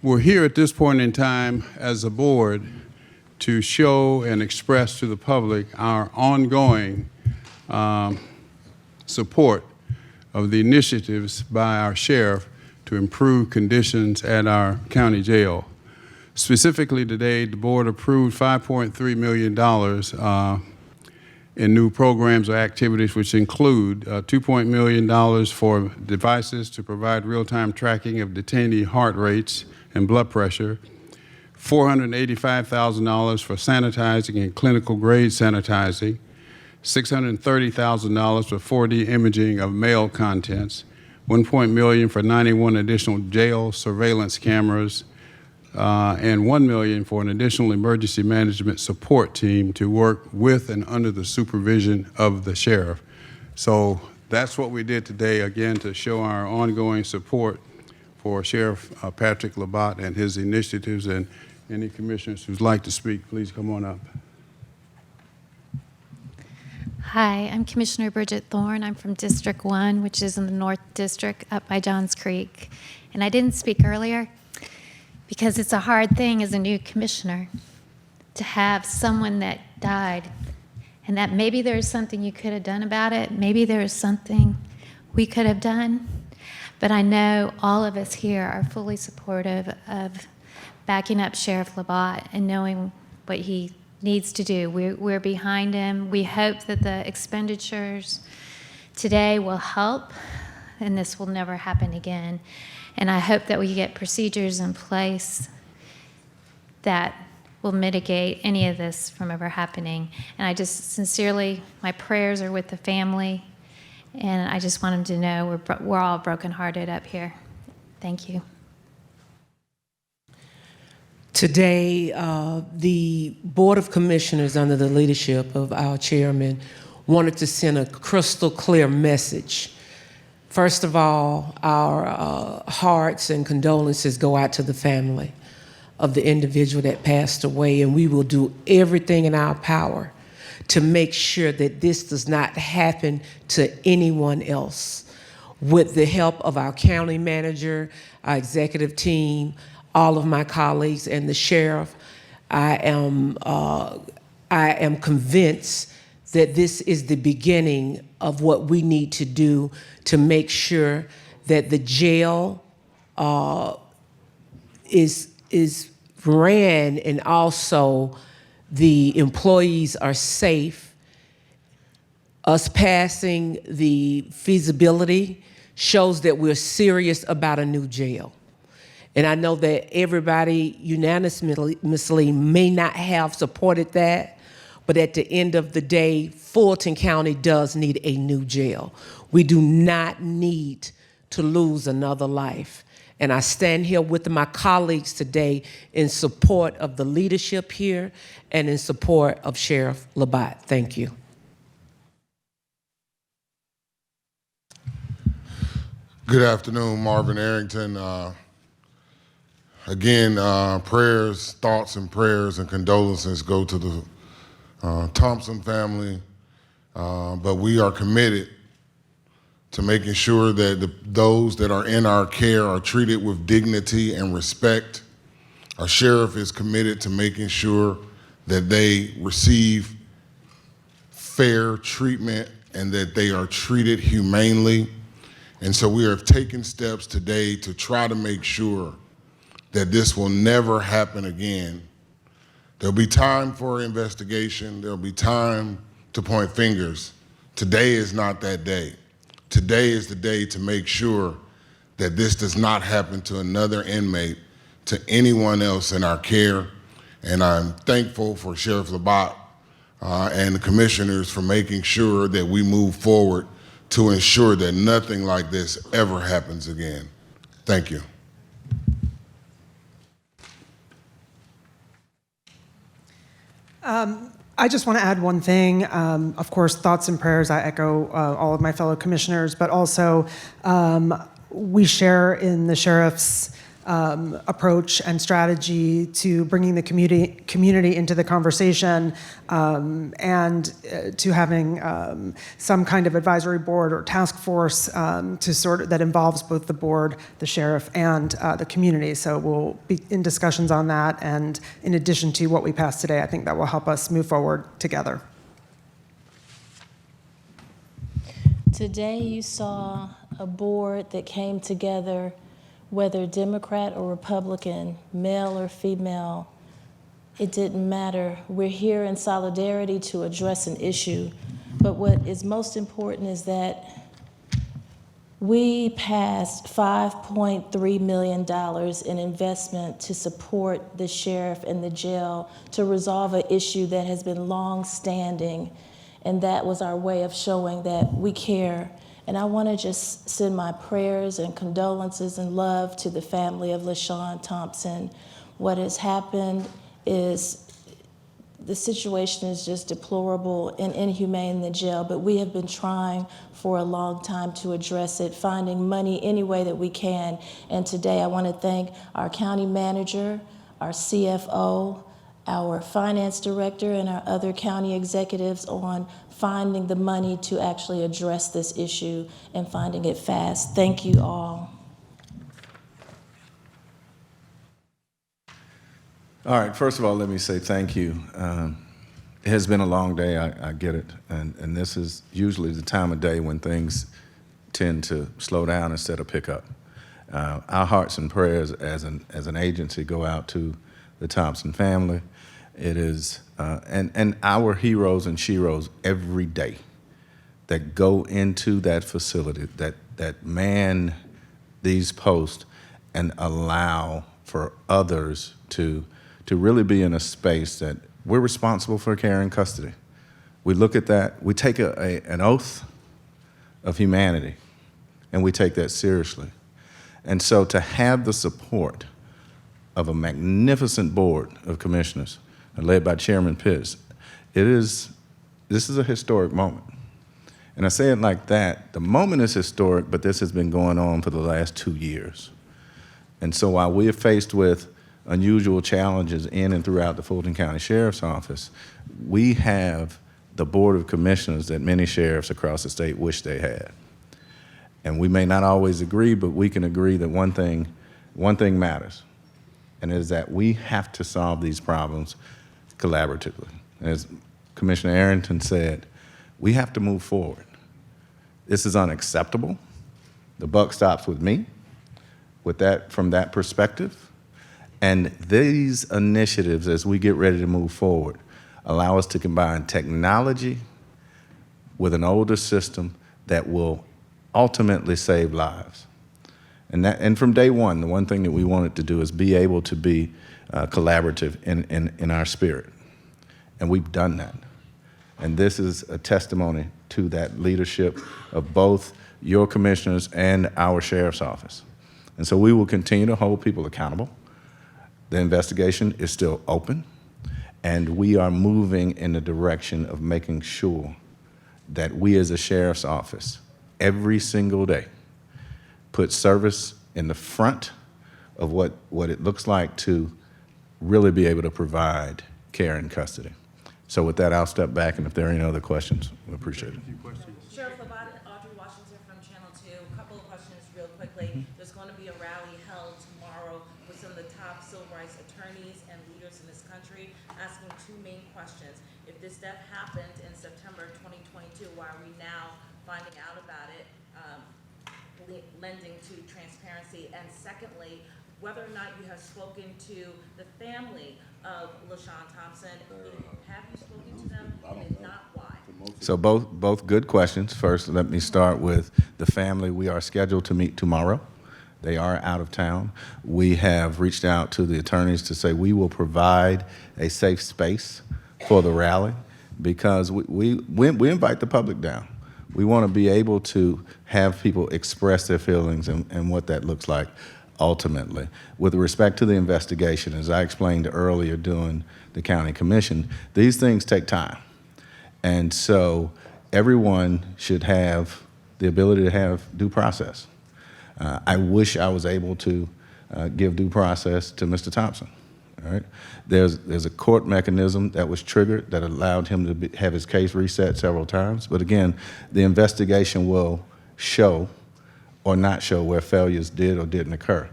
We're here at this point in time as a board to show and express to the public our ongoing support of the initiatives by our sheriff to improve conditions at our county jail. Specifically today, the board approved $5.3 million in new programs or activities, which include $2 million for devices to provide real-time tracking of detainee heart rates and blood pressure, $485,000 for sanitizing and clinical grade sanitizing, $630,000 for 4D imaging of mail contents, $1 million for 91 additional jail surveillance cameras, and $1 million for an additional emergency management support team to work with and under the supervision of the sheriff. So that's what we did today, again, to show our ongoing support for Sheriff Patrick Labat and his initiatives. And any commissioners who'd like to speak, please come on up. Hi, I'm Commissioner Bridget Thorne. I'm from District 1, which is in the North District up by Johns Creek. And I didn't speak earlier because it's a hard thing as a new commissioner to have someone that died and that maybe there's something you could have done about it. Maybe there's something we could have done. But I know all of us here are fully supportive of backing up Sheriff Labat and knowing what he needs to do. We're behind him. We hope that the expenditures today will help and this will never happen again. And I hope that we get procedures in place that will mitigate any of this from ever happening. And I just sincerely, my prayers are with the family, and I just want them to know we're all brokenhearted up here. Thank you. Today, the Board of Commissioners, under the leadership of our chairman, wanted to send a crystal clear message. First of all, our hearts and condolences go out to the family of the individual that passed away, and we will do everything in our power to make sure that this does not happen to anyone else. With the help of our county manager, our executive team, all of my colleagues, and the sheriff, I am convinced that this is the beginning of what we need to do to make sure that the jail is ran and also the employees are safe. Us passing the feasibility shows that we're serious about a new jail. And I know that everybody unanimously may not have supported that, but at the end of the day, Fulton County does need a new jail. We do not need to lose another life. And I stand here with my colleagues today in support of the leadership here and in support of Sheriff Labat. Thank you. Good afternoon, Marvin Arrington. Again, prayers, thoughts and prayers and condolences go to the Thompson family, but we are committed to making sure that those that are in our care are treated with dignity and respect. Our sheriff is committed to making sure that they receive fair treatment and that they are treated humanely. And so we are taking steps today to try to make sure that this will never happen again. There'll be time for investigation. There'll be time to point fingers. Today is not that day. Today is the day to make sure that this does not happen to another inmate, to anyone else in our care. And I'm thankful for Sheriff Labat and the commissioners for making sure that we move forward to ensure that nothing like this ever happens again. Thank you. I just want to add one thing. Of course, thoughts and prayers, I echo all of my fellow commissioners, but also we share in the sheriff's approach and strategy to bringing the community into the conversation, and to having some kind of advisory board or task force that involves both the board, the sheriff, and the community. So we'll be in discussions on that, and in addition to what we passed today, I think that will help us move forward together. Today you saw a board that came together, whether Democrat or Republican, male or female, it didn't matter. We're here in solidarity to address an issue. But what is most important is that we passed $5.3 million in investment to support the sheriff and the jail to resolve an issue that has been long-standing, and that was our way of showing that we care. And I want to just send my prayers and condolences and love to the family of LaShawn Thompson. What has happened is the situation is just deplorable and inhumane in the jail, but we have been trying for a long time to address it, finding money any way that we can. And today I want to thank our county manager, our CFO, our finance director, and our other county executives on finding the money to actually address this issue and finding it fast. Thank you all. All right, first of all, let me say thank you. It has been a long day, I get it, and this is usually the time of day when things tend to slow down instead of pick up. Our hearts and prayers as an agency go out to the Thompson family. It is, and our heroes and sheroes every day that go into that facility, that man these posts and allow for others to really be in a space that we're responsible for care and custody. We look at that, we take an oath of humanity, and we take that seriously. And so to have the support of a magnificent board of commissioners led by Chairman Pitts, this is a historic moment. And I say it like that, the moment is historic, but this has been going on for the last 2 years. And so while we are faced with unusual challenges in and throughout the Fulton County Sheriff's Office, we have the Board of Commissioners that many sheriffs across the state wish they had. And we may not always agree, but we can agree that one thing matters, and it is that we have to solve these problems collaboratively. As Commissioner Arrington said, we have to move forward. This is unacceptable. The buck stops with me, from that perspective. And these initiatives, as we get ready to move forward, allow us to combine technology with an older system that will ultimately save lives. And from day one, the one thing that we wanted to do is be able to be collaborative in our spirit. And we've done that. And this is a testimony to that leadership of both your commissioners and our sheriff's office. And so we will continue to hold people accountable. The investigation is still open, and we are moving in the direction of making sure that we as a sheriff's office, every single day, put service in the front of what it looks like to really be able to provide care and custody. So with that, I'll step back, and if there are any other questions, we appreciate it. Sheriff Labat and Audrey Washington from Channel 2. A couple of questions real quickly. There's going to be a rally held tomorrow with some of the top civil rights attorneys and leaders in this country asking two main questions. If this death happened in September 2022, why are we now finding out about it, lending to transparency? And secondly, whether or not you have spoken to the family of LaShawn Thompson. Have you spoken to them? And if not, why? So both good questions. First, let me start with the family. We are scheduled to meet tomorrow. They are out of town. We have reached out to the attorneys to say we will provide a safe space for the rally because we invite the public down. We want to be able to have people express their feelings and what that looks like ultimately. With respect to the investigation, as I explained earlier during the county commission, these things take time. And so everyone should have the ability to have due process. I wish I was able to give due process to Mr. Thompson. All right. There's a court mechanism that was triggered that allowed him to have his case reset several times. But again, the investigation will show or not show where failures did or didn't occur.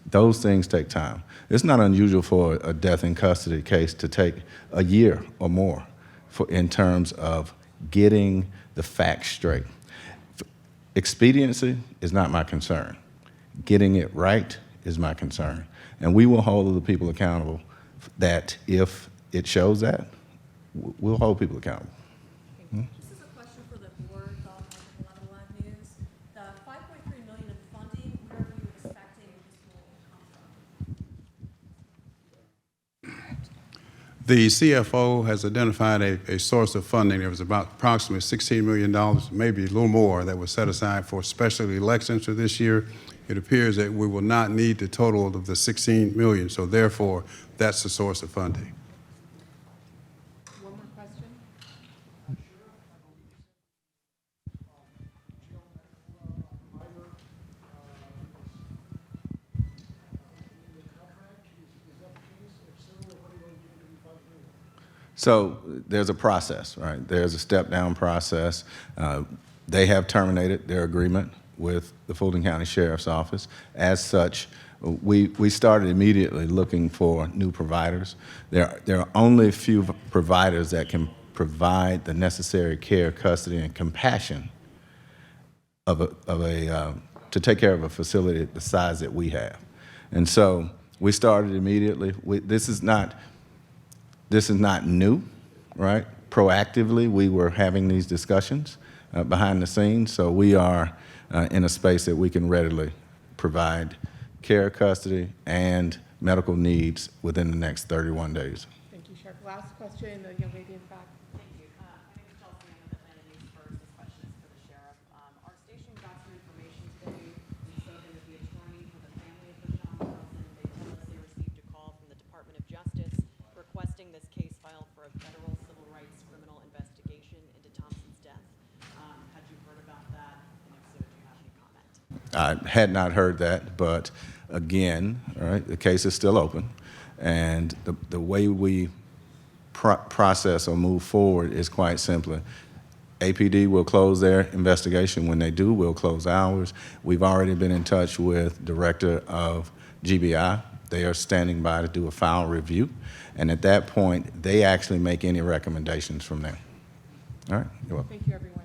Those things take time. It's not unusual for a death in custody case to take a year or more in terms of getting the facts straight. Expediency is not my concern. Getting it right is my concern. And we will hold the people accountable that if it shows that, we'll hold people accountable. This is a question for the board on 11 Live News. The $5.3 million in funding, where are you expecting this will come from? The CFO has identified a source of funding. There was about approximately $16 million, maybe a little more, that was set aside for special elections for this year. It appears that we will not need the total of the $16 million, so therefore, that's the source of funding. One more question. So there's a process, right? There's a step-down process. They have terminated their agreement with the Fulton County Sheriff's Office. As such, we started immediately looking for new providers. There are only a few providers that can provide the necessary care, custody, and compassion to take care of a facility the size that we have. And so we started immediately. This is not new, right? Proactively, we were having these discussions behind the scenes, so we are in a space that we can readily provide care, custody, and medical needs within the next 31 days. Thank you, Sheriff. Last question, the young lady in back. Thank you. My name is Chelsea. I'm with Atlanta News First. This question is for the sheriff. Our station got some information today. We spoken with the attorney for the family of Deshaun Thompson. They told us they received a call from the Department of Justice requesting this case filed for a federal civil rights criminal investigation into Thompson's death. Had you heard about that? And if so, do you have any comment? I had not heard that, but again, all right, the case is still open, and the way we process or move forward is quite simply. APD will close their investigation. When they do, we'll close ours. We've already been in touch with Director of GBI. They are standing by to do a file review, and at that point, they actually make any recommendations from there. All right, you're welcome. Thank you, everyone.